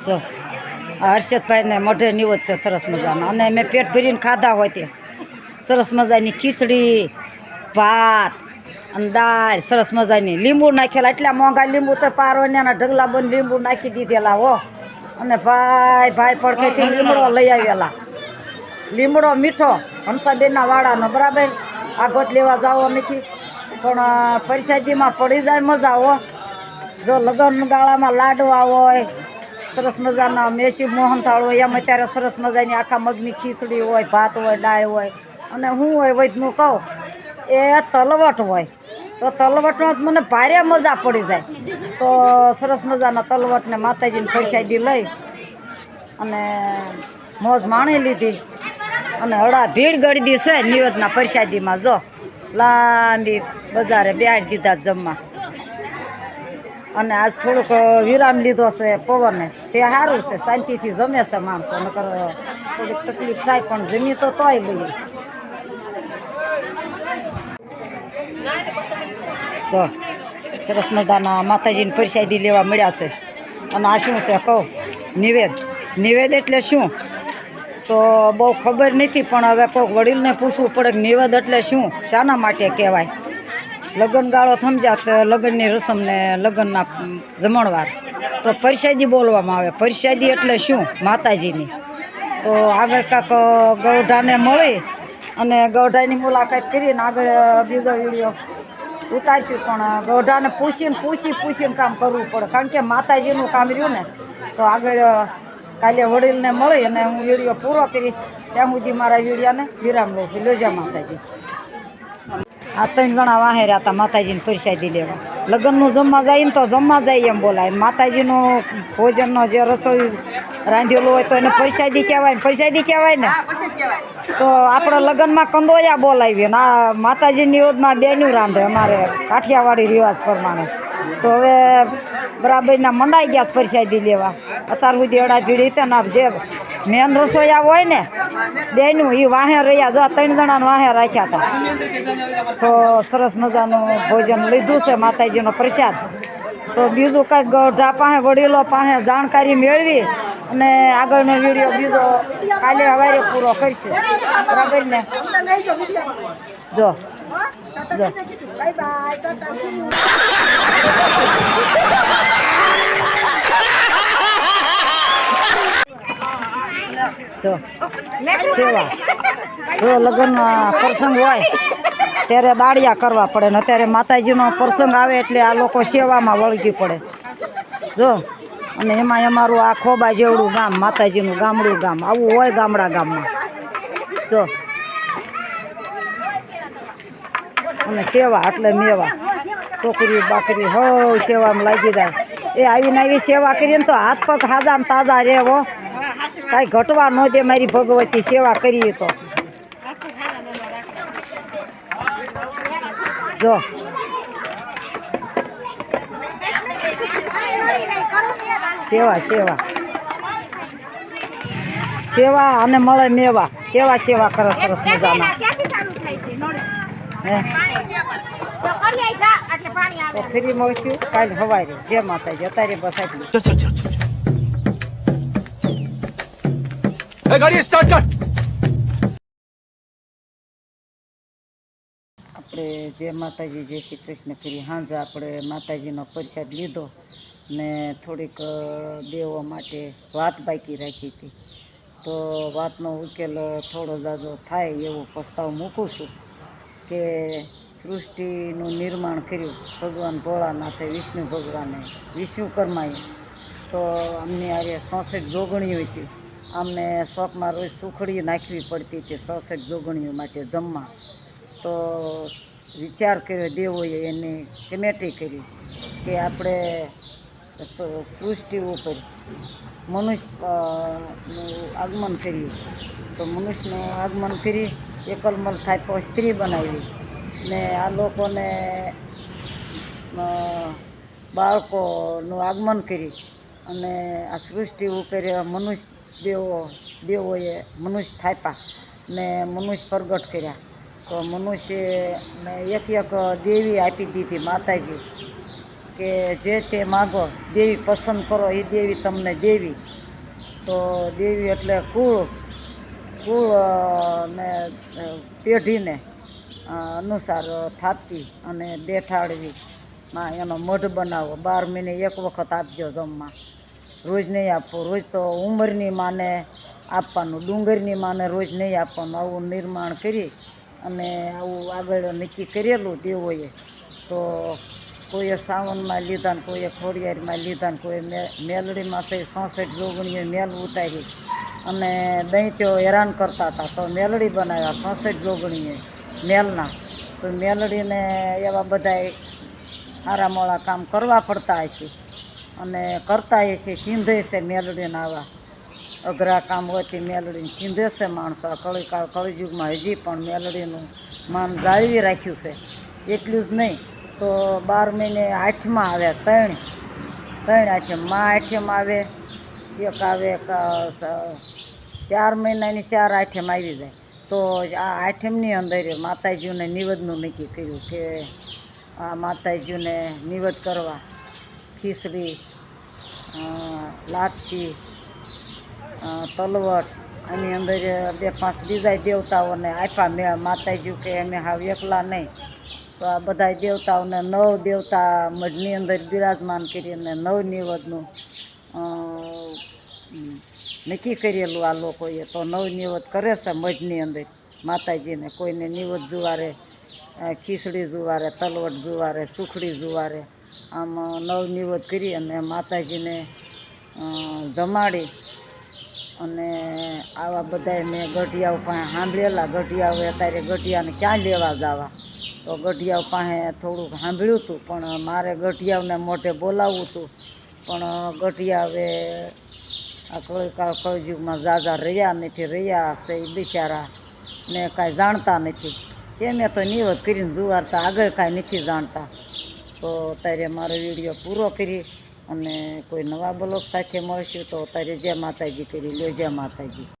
જો આ હર્ષદભાઈને મઢે નિવત છે સરસ મજાના, અને મેં પેટ ભરીને ખાધા હોય તે સરસ મજાની ખીચડી, ભાત અને દાળ સરસ મજાની, લીંબુ નાખેલા, એટલા મોંઘા લીંબુ તો પારોના ઢગલા બંધ લીંબુ નાખી દીધેલા હો. અને ભાઈ પડખેથી લીમડો લઈ આવેલા, લીમડો મીઠો હંસાબેનના વાળાનો, બરાબર. આગોત લેવા જાવો નથી પણ પરિસાદીમાં પડી જાય મજા હો. જો લગ્ન ગાળામાં લાડવા હોય, સરસ મજાના મેસી મોહનથાળ હોય, એમ અત્યારે સરસ મજાની આખા મગની ખીચડી હોય, ભાત હોય, દાળ હોય, અને હું હોય વૈદનું કહું એ તલવટ હોય. તો તલવટમાં મને ભારે મજા પડી જાય. તો સરસ મજાના તલવટને માતાજીની પ્રસાદી લઈ અને મોજ માણી લીધી. અને હળા ભીડ ગળદી છે નિવેદના પ્રસાદીમાં. જો લાંબી બજારે બેહાડી દીધા જમવા. અને આજ થોડુંક વિરામ લીધો છે પવને, તે સારું છે, શાંતિથી જમે છે માણસો. નકર થોડીક તકલીફ થાય પણ જમી તો તોય લઈએ. તો સરસ મજાના માતાજીની પ્રસાદી લેવા મળ્યા છે. અને આ શું છે કહું, નિવેદ એટલે શું તો બહુ ખબર નથી, પણ હવે કોઈક વડીલને પૂછવું પડે કે નિવેદ એટલે શું, શાના માટે કહેવાય. લગ્ન ગાળો સમજ્યા તો લગ્નની રસમ ને લગ્નના જમણવાર તો પ્રસાદી બોલવામાં આવે. પ્રસાદી એટલે શું, માતાજીની. તો આગળ કાંક ગૌઢાને મળી અને ગૌઢાની મુલાકાત કરીને આગળ બીજો વિડીયો ઉતારશું. પણ ગૌઢાને પૂછીને કામ કરવું પડે, કારણ કે માતાજીનું કામ રહ્યું ને. તો આગળ કાલે વડીલને મળી અને હું વિડીયો પૂરો કરીશ. ત્યાં સુધી મારા વિડીયોને વિરામ લઉં છું. લેજા માતાજી. આ 3 જણા વાહે રહ્યા માતાજીની પ્રસાદી લેવા. લગ્નનું જમવા જાય ને તો જમવા જાય એમ બોલાય. માતાજીનું ભોજનનો જે રસોઈ રાંધેલું હોય તો એને પ્રસાદી કહેવાય ને, પ્રસાદી કહેવાય ને. તો આપણે લગ્નમાં કંદોયા બોલાવીએ ને આ માતાજીની યોજમાં બેનું રાંધે અમારે કાઠિયાવાડી રિવાજ પ્રમાણે. તો હવે બરાબરના મંડાઈ ગયા પ્રસાદી લેવા. અત્યાર સુધી અડા ભીડી હતા ને જે મેન રસોઈયા હોય ને બેનું એ વાહે રહ્યા. જો 3 જણાને વાહે રાખ્યા હતા. તો સરસ મજાનું ભોજન લીધું છે, માતાજીનો પ્રસાદ. તો બીજું કાંઈક ગઢા પાસે વડીલો પાસે જાણકારી મેળવી અને આગળનો વિડીયો બીજો કાલે સવારે પૂરો કરીશું, બરાબર ને. જો સેવા. જો લગ્ન પ્રસંગ હોય ત્યારે દાળિયા કરવા પડે ને અત્યારે માતાજીનો પ્રસંગ આવે એટલે આ લોકો સેવામાં વળગી પડે. જો અને એમાં અમારું આ ખોબા જેવડું ગામ, માતાજીનું ગામડું ગામ આવું હોય ગામડા ગામમાં. જો અને સેવા એટલે મેવા, છોકરી બાકરી હો સેવામાં લાગી જાય. એ આવીને આવી સેવા કરીએ ને તો હાથ પગ હાજા તાજા રહેવો, કાંઈ ઘટવા ન દે મારી ભગવતી સેવા કરીએ તો. જો સેવા અને મળે મેવા. કેવા સેવા કરે સરસ મજાના. તો ફરી મળશું કાલે સવારે. જય માતાજી. અત્યારે બસ આટલું. આપણે જય માતાજી, જય શ્રી કૃષ્ણ કરી. સાંજે આપણે માતાજીનો પ્રસાદ લીધો ને થોડીક દેવો માટે વાત બાકી રાખી હતી. તો વાતનો ઉકેલ થોડો જાજો થાય એવો પ્રસ્તાવ મૂકું છું કે સૃષ્ટિનું નિર્માણ કર્યું ભગવાન ભોળાનાથે, વિષ્ણુ ભગવાને, વિશ્વકર્માએ. તો અમને આરે 66 જોગણીઓ હતી. અમને શોખમાં રોજ સુખડી નાખવી પડતી હતી 66 જોગણીઓ માટે જમવા. તો વિચાર કર્યો દેવોએ, એની કમિટી કરી કે આપણે સૃષ્ટિ ઉપર મનુષ્યનું આગમન કર્યું. તો મનુષ્યનું આગમન કરી એકલમલ થાય તો સ્ત્રી બનાવી ને આ લોકોને બાળકોનું આગમન કરી અને આ સૃષ્ટિ ઉપર દેવોએ મનુષ્ય થાપ્યા ને મનુષ્ય પ્રગટ કર્યા. તો મનુષ્યને એક દેવી આપી દીધી માતાજી. કે જે તે માગો દેવી પસંદ કરો એ દેવી તમને દેવી. તો દેવી એટલે કુળ ને પેઢીને અનુસાર થાપી અને બેઠાડવી માં એનો મઢ બનાવો. 12 મહિને એક વખત આપજો જમવા, રોજ નહીં આપવું. રોજ તો ઉંમરની માને આપવાનું, ડુંગરની માને રોજ નહીં આપવાનું. આવું નિર્માણ કરી અને આવું આગળ નક્કી કરેલું દેવોએ. તો કોઈએ સાવનમાં લીધા ને કોઈએ ખોડિયારમાં લીધા ને કોઈ મેલડીમાં થઈ 66 જોગણીએ મેલ ઉતારી અને દૈત્યો હેરાન કરતા હતા તો મેલડી બનાવ્યા 66 જોગણીએ મેલના. તો મેલડીને એવા બધાય હારા મોળા કામ કરવા પડતા હશે અને કરતા હશે. સિંધે છે મેલડીના આવા અઘરા કામ હોતી મેલડીને સિંધે છે માણસો. આ કળીકાળ કળિયુગમાં હજી પણ મેલડીનું માન જાળવી રાખ્યું છે. એટલું જ નહીં તો 12 મહિને આઠમાં આવે, ત્રણ આઠમ. માં આઠમ આવે, એક આવે 4 મહિનાની 4 આઠમ આવી જાય. તો આ આઠમની અંદર માતાજીને નિવેદનું નક્કી કર્યું કે આ માતાજીને નિવેદ કરવા ખીચડી, લાપસી, તલવટ આની અંદર 2-5 બીજા દેવતાઓને આપ્યા. માતાજી કે અમે હાવ એકલા નહીં. તો આ બધા દેવતાઓને 9 દેવતા મઢની અંદર બિરાજમાન કરીને 9 નિવેદનું નક્કી કરેલું આ લોકોએ. તો 9 નિવેદ કરે છે મઢની અંદર માતાજીને. કોઈને નિવેદ જુવારે ખીચડી જુવારે, તલવટ જુવારે, સુખડી જુવારે, આમ 9 નિવેદ કરી અને માતાજીને જમાડી. અને આવા બધા મેં ગઢિયાઓ પાસે સાંભળેલા. ગઢિયાઓ અત્યારે ગઢિયાને ક્યાં લેવા જવા? તો ગઢિયાઓ પાસે થોડુંક સાંભળ્યું હતું પણ મારે ગઢિયાઓને મોઢે બોલાવવું હતું. પણ ગઢિયાવે આ કળીકાળ કળયુગમાં ઝાઝા રહ્યા નથી. રહ્યા છે એ બિચારા ને કાંઈ જાણતા નથી. કે મેં તો નિવેદ કરીને જુવારતા, આગળ કાંઈ નથી જાણતા. તો અત્યારે મારો વિડીયો પૂરો કરી અને કોઈ નવા બ્લોગ સાથે મળશું. તો અત્યારે જય માતાજી કરી લ્યો. જય માતાજી.